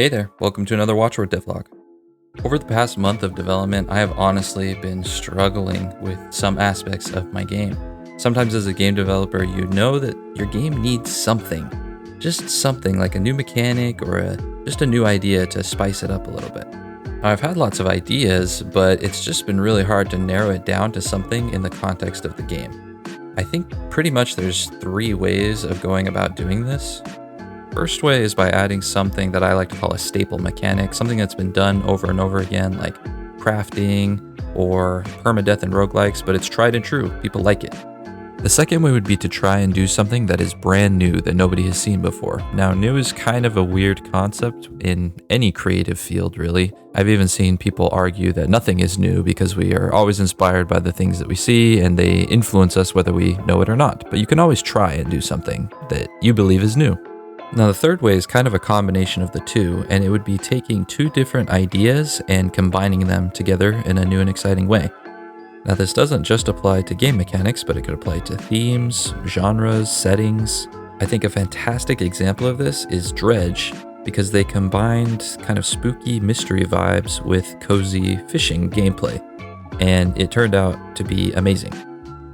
Hey there, welcome to another Watchword devlog. Over the past month of development, I have honestly been struggling with some aspects of my game. Sometimes as a game developer, you know that your game needs something. Just something like a new mechanic or just a new idea to spice it up a little bit. I've had lots of ideas, but it's just been really hard to narrow it down to something in the context of the game. I think pretty much there's 3 ways of going about doing this. First way is by adding something that I like to call a staple mechanic, something that's been done over and over again, like crafting or permadeath and roguelikes, but it's tried and true. People like it. The second way would be to try and do something that is brand new that nobody has seen before. Now, new is kind of a weird concept in any creative field, really. I've even seen people argue that nothing is new because we are always inspired by the things that we see and they influence us whether we know it or not. But you can always try and do something that you believe is new. Now, the third way is kind of a combination of the two, and it would be taking 2 different ideas and combining them together in a new and exciting way. Now, this doesn't just apply to game mechanics, but it could apply to themes, genres, settings. I think a fantastic example of this is Dredge, because they combined kind of spooky mystery vibes with cozy fishing gameplay, and it turned out to be amazing.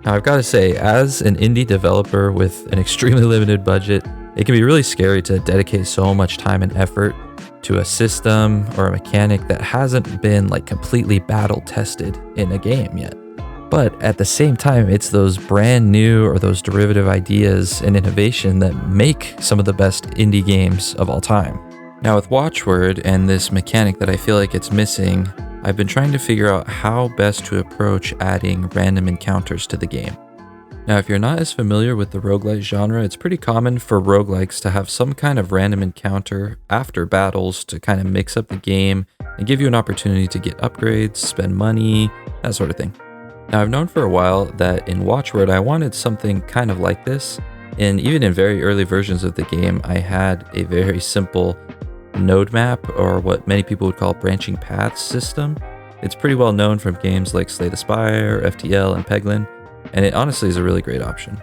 Now, I've got to say, as an indie developer with an extremely limited budget, it can be really scary to dedicate so much time and effort to a system or a mechanic that hasn't been like completely battle tested in a game yet. But at the same time, it's those brand new or those derivative ideas and innovation that make some of the best indie games of all time. Now with Watchword and this mechanic that I feel like it's missing, I've been trying to figure out how best to approach adding random encounters to the game. Now, if you're not as familiar with the roguelike genre, it's pretty common for roguelikes to have some kind of random encounter after battles to kind of mix up the game and give you an opportunity to get upgrades, spend money, that sort of thing. Now, I've known for a while that in Watchword, I wanted something kind of like this, and even in very early versions of the game, I had a very simple node map, or what many people would call branching paths system. It's pretty well known from games like Slay the Spire, FTL, and Peglin, and it honestly is a really great option.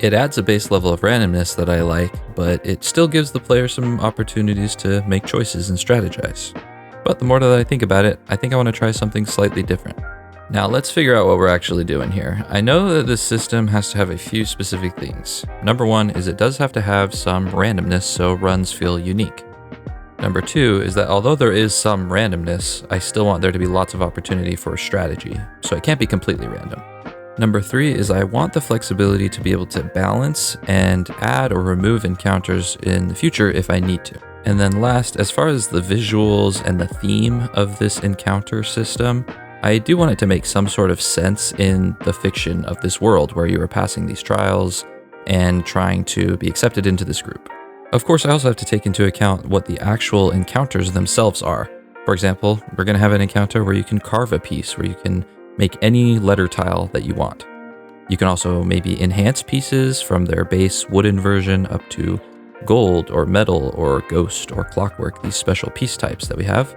It adds a base level of randomness that I like, but it still gives the player some opportunities to make choices and strategize. But the more that I think about it, I think I want to try something slightly different. Now let's figure out what we're actually doing here. I know that this system has to have a few specific things. Number 1 is it does have to have some randomness so runs feel unique. Number 2 is that although there is some randomness, I still want there to be lots of opportunity for strategy, so it can't be completely random. Number 3 is I want the flexibility to be able to balance and add or remove encounters in the future if I need to. And then last, as far as the visuals and the theme of this encounter system, I do want it to make some sort of sense in the fiction of this world where you are passing these trials and trying to be accepted into this group. Of course, I also have to take into account what the actual encounters themselves are. For example, we're going to have an encounter where you can carve a piece, where you can make any letter tile that you want. You can also maybe enhance pieces from their base wooden version up to gold or metal or ghost or clockwork, these special piece types that we have.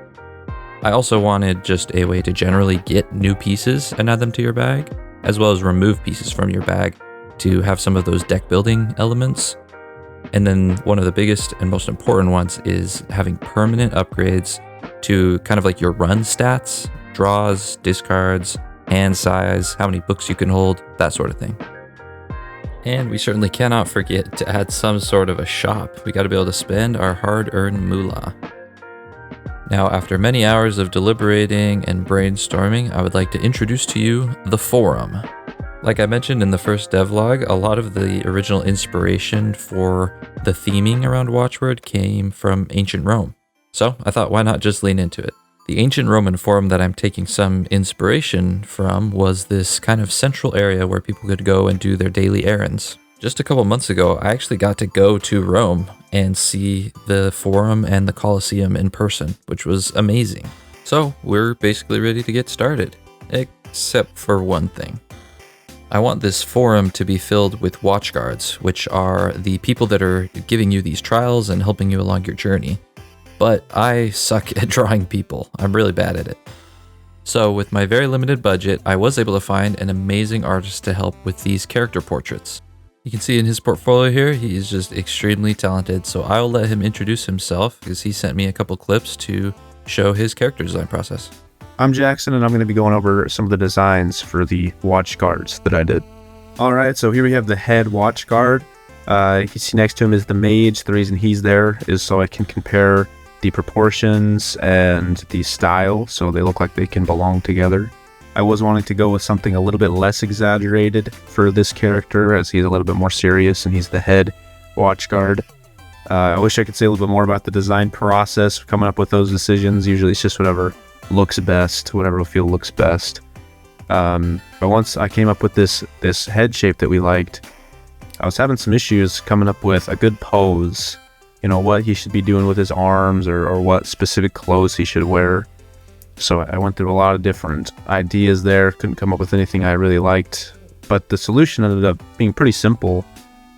I also wanted just a way to generally get new pieces and add them to your bag, as well as remove pieces from your bag to have some of those deck building elements. And then one of the biggest and most important ones is having permanent upgrades to kind of like your run stats, draws, discards, hand size, how many books you can hold, that sort of thing. And we certainly cannot forget to add some sort of a shop. We got to be able to spend our hard-earned moolah. Now, after many hours of deliberating and brainstorming, I would like to introduce to you the forum. Like I mentioned in the first devlog, a lot of the original inspiration for the theming around Watchword came from ancient Rome. So I thought, why not just lean into it? The ancient Roman forum that I'm taking some inspiration from was this kind of central area where people could go and do their daily errands. Just a couple months ago, I actually got to go to Rome and see the forum and the Colosseum in person, which was amazing. So we're basically ready to get started, except for one thing. I want this forum to be filled with watchguards, which are the people that are giving you these trials and helping you along your journey. But I suck at drawing people. I'm really bad at it. So with my very limited budget, I was able to find an amazing artist to help with these character portraits. You can see in his portfolio here, he is just extremely talented. So I'll let him introduce himself because he sent me a couple clips to show his character design process. I'm Jackson, and I'm going to be going over some of the designs for the watch guards that I did. All right, so here we have the head watch guard. You can see next to him is the mage. The reason he's there is so I can compare the proportions and the style so they look like they can belong together. I was wanting to go with something a little bit less exaggerated for this character, as he's a little bit more serious and he's the head watch guard. I wish I could say a little bit more about the design process, coming up with those decisions. Usually it's just whatever looks best, whatever will feel looks best. But once I came up with this head shape that we liked, I was having some issues coming up with a good pose. You know, what he should be doing with his arms or what specific clothes he should wear. So I went through a lot of different ideas there, couldn't come up with anything I really liked. But the solution ended up being pretty simple.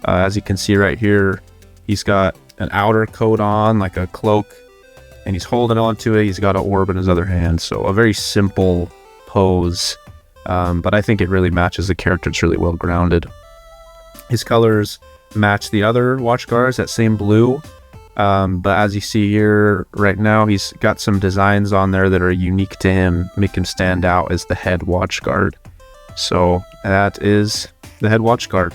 As you can see right here, he's got an outer coat on, like a cloak, and he's holding on to it. He's got an orb in his other hand. So a very simple pose, but I think it really matches the character. It's really well grounded. His colors match the other watch guards, that same blue. But as you see here right now, he's got some designs on there that are unique to him, make him stand out as the head watch guard. So that is the head watch guard.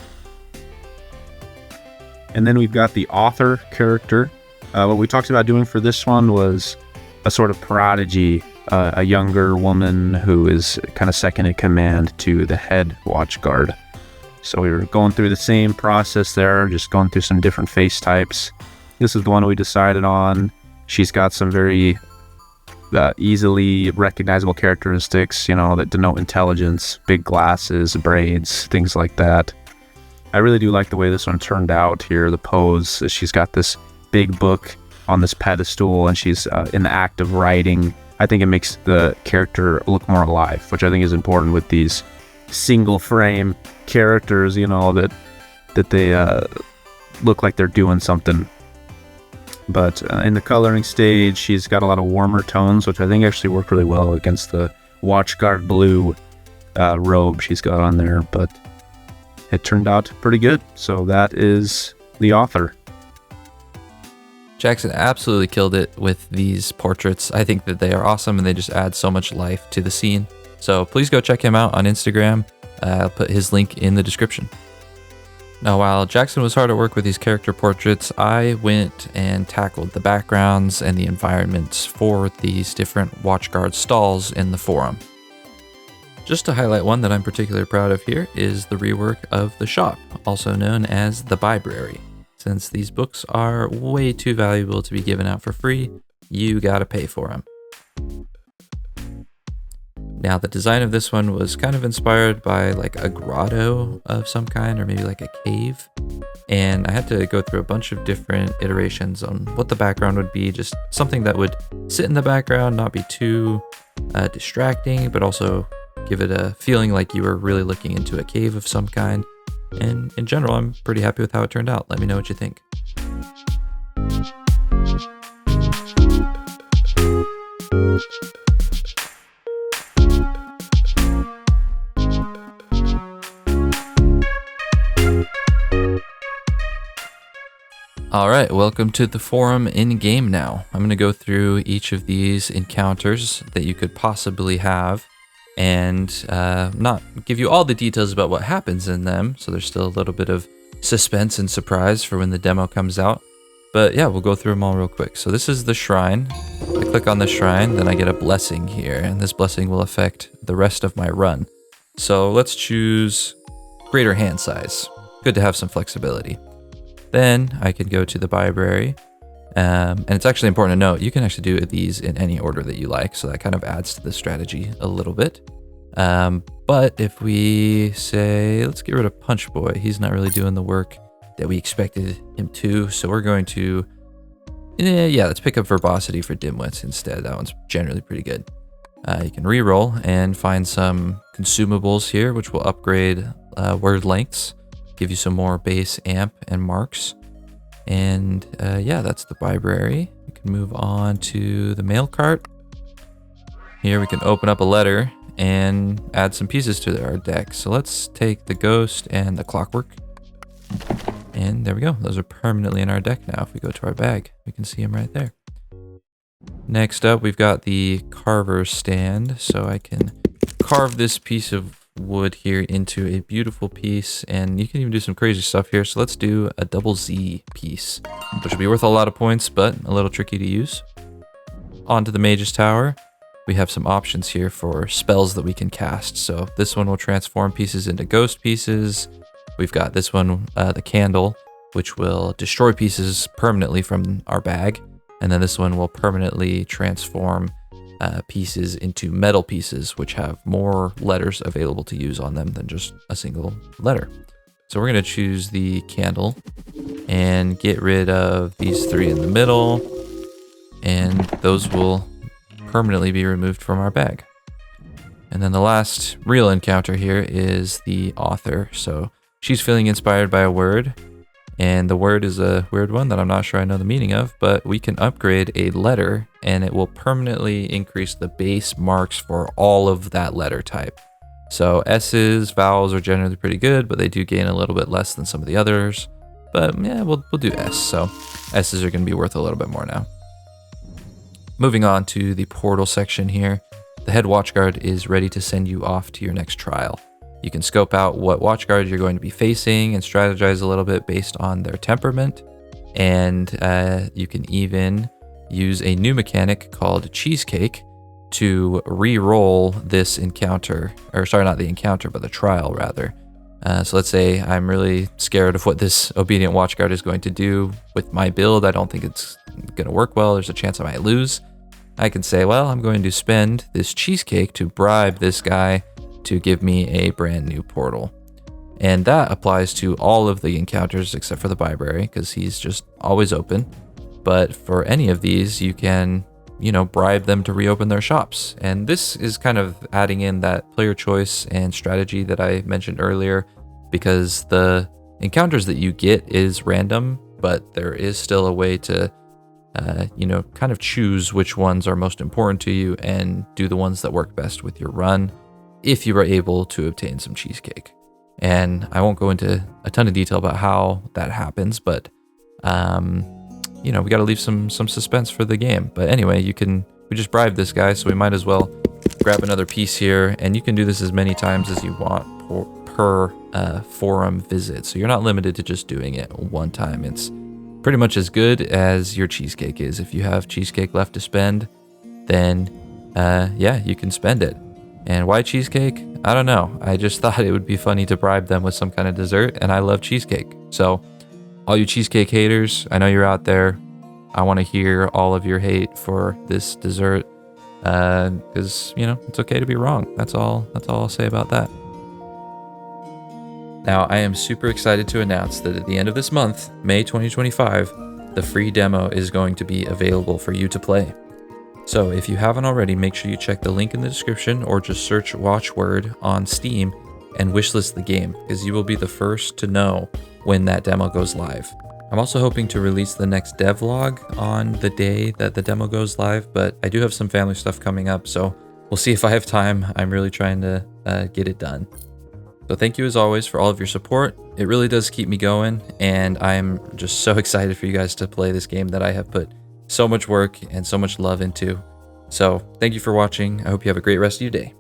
And then we've got the author character. What we talked about doing for this one was a sort of prodigy, a younger woman who is kind of second in command to the head watch guard. So we were going through the same process there, just going through some different face types. This is the one we decided on. She's got some very easily recognizable characteristics, you know, that denote intelligence, big glasses, braids, things like that. I really do like the way this one turned out here, the pose. She's got this big book on this pedestal and she's in the act of writing. I think it makes the character look more alive, which I think is important with these single frame characters, you know, that they look like they're doing something. But in the coloring stage, she's got a lot of warmer tones, which I think actually work really well against the watchguard blue robe she's got on there. But it turned out pretty good. So that is the author. Jackson absolutely killed it with these portraits. I think that they are awesome and they just add so much life to the scene. So please go check him out on Instagram. I'll put his link in the description. Now, while Jackson was hard at work with these character portraits, I went and tackled the backgrounds and the environments for these different watchguard stalls in the forum. Just to highlight one that I'm particularly proud of here is the rework of the shop, also known as the library. Since these books are way too valuable to be given out for free, you gotta pay for them. Now, the design of this one was kind of inspired by like a grotto of some kind, or maybe like a cave. And I had to go through a bunch of different iterations on what the background would be, just something that would sit in the background, not be too distracting, but also give it a feeling like you were really looking into a cave of some kind. And in general, I'm pretty happy with how it turned out. Let me know what you think. Alright, welcome to the forum in-game now. I'm going to go through each of these encounters that you could possibly have and not give you all the details about what happens in them, so there's still a little bit of suspense and surprise for when the demo comes out. But yeah, we'll go through them all real quick. So this is the shrine. I click on the shrine, then I get a blessing here, and this blessing will affect the rest of my run. So let's choose greater hand size. Good to have some flexibility. Then I can go to the library, and it's actually important to note, you can actually do these in any order that you like, so that kind of adds to the strategy a little bit. But if we say, let's get rid of Punch Boy, he's not really doing the work that we expected him to, so we're going to, let's pick up Verbosity for Dimwits instead. That one's generally pretty good. You can re-roll and find some consumables here, which will upgrade word lengths, give you some more base amp and marks. And that's the library. We can move on to the mail cart. Here we can open up a letter and add some pieces to our deck. So let's take the ghost and the clockwork. And there we go. Those are permanently in our deck now. If we go to our bag, we can see them right there. Next up, we've got the carver stand. So I can carve this piece of wood here into a beautiful piece, and you can even do some crazy stuff here. So let's do a double Z piece, which will be worth a lot of points, but a little tricky to use. Onto the Mage's Tower. We have some options here for spells that we can cast. So this one will transform pieces into ghost pieces. We've got this one, the Candle, which will destroy pieces permanently from our bag. And then this one will permanently transform pieces into metal pieces, which have more letters available to use on them than just a single letter. So we're going to choose the Candle and get rid of these three in the middle, and those will permanently be removed from our bag. And then the last real encounter here is the Author. So she's feeling inspired by a word, and the word is a weird one that I'm not sure I know the meaning of, but we can upgrade a letter and it will permanently increase the base marks for all of that letter type. So S's, vowels are generally pretty good, but they do gain a little bit less than some of the others. But yeah, we'll do S. So S's are going to be worth a little bit more now. Moving on to the portal section here, the head watchguard is ready to send you off to your next trial. You can scope out what watchguard you're going to be facing and strategize a little bit based on their temperament. And you can even use a new mechanic called Cheesecake to re-roll this encounter, or sorry, not the encounter, but the trial rather. So let's say I'm really scared of what this Obedient Watchguard is going to do with my build. I don't think it's going to work well. There's a chance I might lose. I can say, well, I'm going to spend this cheesecake to bribe this guy to give me a brand new portal. And that applies to all of the encounters except for the library, because he's just always open. But for any of these, you can, bribe them to reopen their shops. And this is kind of adding in that player choice and strategy that I mentioned earlier, because the encounters that you get is random, but there is still a way to, kind of choose which ones are most important to you and do the ones that work best with your run, if you are able to obtain some cheesecake. And I won't go into a ton of detail about how that happens, but we got to leave some suspense for the game. But anyway, we just bribed this guy, so we might as well grab another piece here, and you can do this as many times as you want per forum visit. So you're not limited to just doing it one time. It's pretty much as good as your cheesecake is. If you have cheesecake left to spend, then you can spend it. And why cheesecake? I don't know. I just thought it would be funny to bribe them with some kind of dessert, and I love cheesecake. So all you cheesecake haters, I know you're out there. I want to hear all of your hate for this dessert, because, it's okay to be wrong. That's all I'll say about that. Now, I am super excited to announce that at the end of this month, May 2025, the free demo is going to be available for you to play. So if you haven't already, make sure you check the link in the description or just search Watchword on Steam and wishlist the game, because you will be the first to know when that demo goes live. I'm also hoping to release the next devlog on the day that the demo goes live, but I do have some family stuff coming up, so we'll see if I have time. I'm really trying to get it done. So thank you as always for all of your support. It really does keep me going, and I'm just so excited for you guys to play this game that I have put so much work and so much love into. So thank you for watching. I hope you have a great rest of your day.